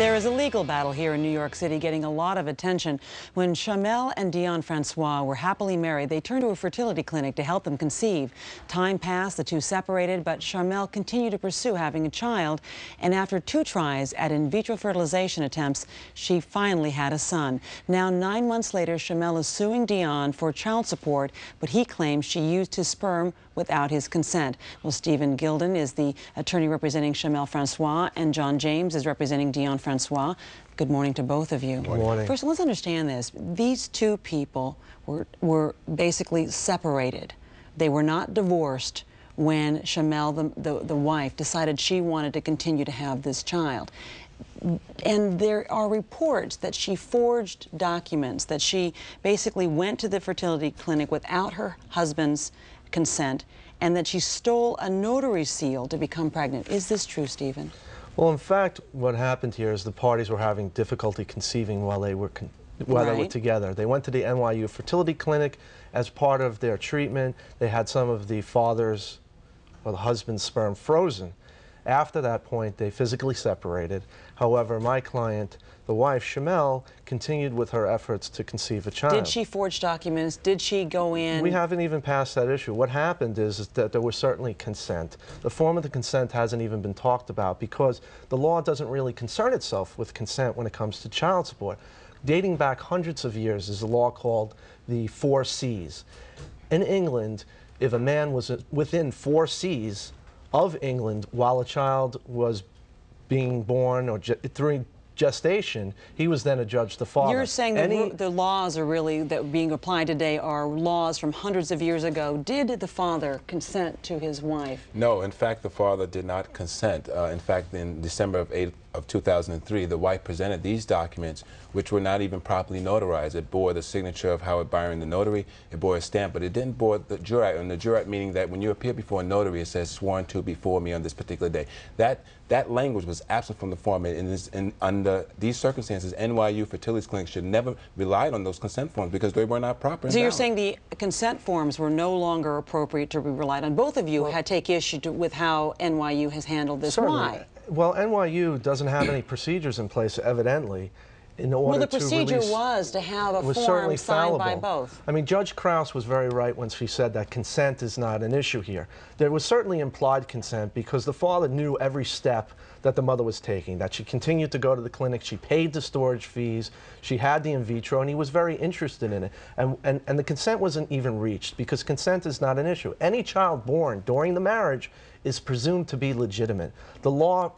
There is a legal battle here in New York City getting a lot of attention. When Shamel and Dion Francois were happily married, they turned to a fertility clinic to help them conceive. Time passed, the two separated, but Shamel continued to pursue having a child. And after 2 tries at in vitro fertilization attempts, she finally had a son. Now, 9 months later, Shamel is suing Dion for child support, but he claims she used his sperm without his consent. Well, Stephen Gilden is the attorney representing Shamel Francois, and John James is representing Dion Francois. Good morning to both of you. Good morning. First, let's understand this. These two people were basically separated. They were not divorced when Shamel, the wife, decided she wanted to continue to have this child. And there are reports that she forged documents, that she basically went to the fertility clinic without her husband's consent, and that she stole a notary seal to become pregnant. Is this true, Stephen? Well, in fact, what happened here is the parties were having difficulty conceiving while they were together. They went to the NYU fertility clinic as part of their treatment. They had some of the father's or the husband's sperm frozen. After that point, they physically separated. However, my client, the wife, Shamel, continued with her efforts to conceive a child. Did she forge documents? Did she go in? We haven't even passed that issue. What happened is that there was certainly consent. The form of the consent hasn't even been talked about because the law doesn't really concern itself with consent when it comes to child support. Dating back hundreds of years is a law called the 4 Cs. In England, if a man was within 4 Cs of England while a child was being born or during gestation, he was then adjudged the father. You're saying the laws are really that being applied today are laws from hundreds of years ago. Did the father consent to his wife? No, in fact, the father did not consent. In fact, in December of 2003, the wife presented these documents, which were not even properly notarized. It bore the signature of Howard Byron, the notary. It bore a stamp, but it didn't bore the jurat, and the jurat meaning that when you appear before a notary, it says sworn to before me on this particular day. That language was absent from the form, and under these circumstances, NYU fertility clinics should never rely on those consent forms because they were not proper. So you're saying the consent forms were no longer appropriate to be relied on. Both of you had take issue with how NYU has handled this. Certainly. Why? Well, NYU doesn't have any procedures in place, evidently, in order the to procedure release, was to have a was form certainly signed by fallible. both. I mean, Judge Krause was very right when she said that consent is not an issue here. There was certainly implied consent because the father knew every step that the mother was taking, that she continued to go to the clinic, she paid the storage fees, she had the in vitro, and he was very interested in it. And the consent wasn't even reached because consent is not an issue. Any child born during the marriage is presumed to be legitimate. The law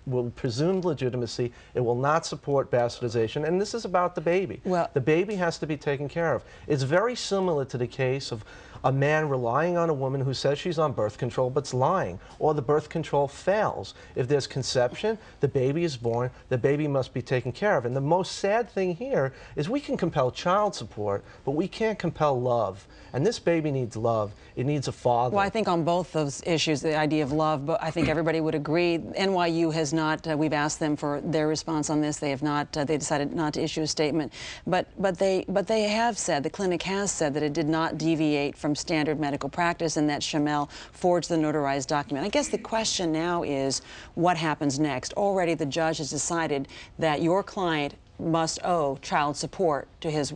will presume legitimacy. It will not support bastardization, and this is about the baby. Well, the baby has to be taken care of. It's very similar to the case of a man relying on a woman who says she's on birth control but's lying, or the birth control fails. If there's conception, the baby is born, the baby must be taken care of. And the most sad thing here is we can compel child support, but we can't compel love. And this baby needs love. It needs a father. Well, I think on both those issues, the idea of love, but I think everybody would agree. NYU has not, we've asked them for their response on this. They have not, they decided not to issue a statement. But they have said, the clinic has said that it did not deviate from standard medical practice and that Shamel forged the notarized document. I guess the question now is what happens next? Already the judge has decided that your client must owe child support to his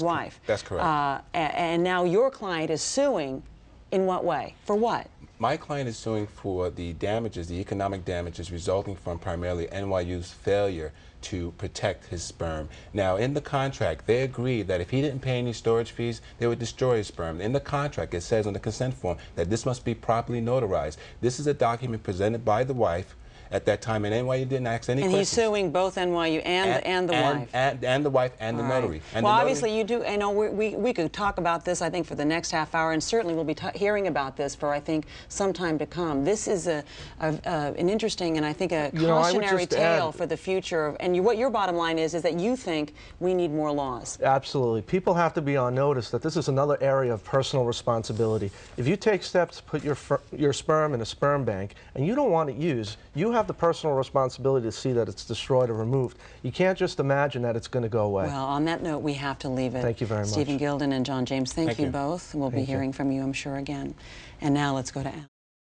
wife. That's correct. And now your client is suing. In what way? For what? My client is suing for the damages, the economic damages resulting from primarily NYU's failure to protect his sperm. Now, in the contract, they agreed that if he didn't pay any storage fees, they would destroy his sperm. In the contract, it says on the consent form that this must be properly notarized. This is a document presented by the wife at that time, and NYU didn't ask any questions. And he's suing both NYU and the wife. And the wife and the notary. And well, obviously you do, I know we could talk about this, I think, for the next half hour, and certainly we'll be hearing about this for, I think, some time to come. This is an interesting and I think a cautionary tale for the future. And what your bottom line is that you think we need more laws. Absolutely. People have to be on notice that this is another area of personal responsibility. If you take steps to put your sperm in a sperm bank and you don't want it used, you have the personal responsibility to see that it's destroyed or removed. You can't just imagine that it's going to go away. Well, on that note, we have to leave it. Thank you very much. Stephen Gilden and John James, thank you both. We'll be hearing from you, I'm sure, again. And now let's go to Al.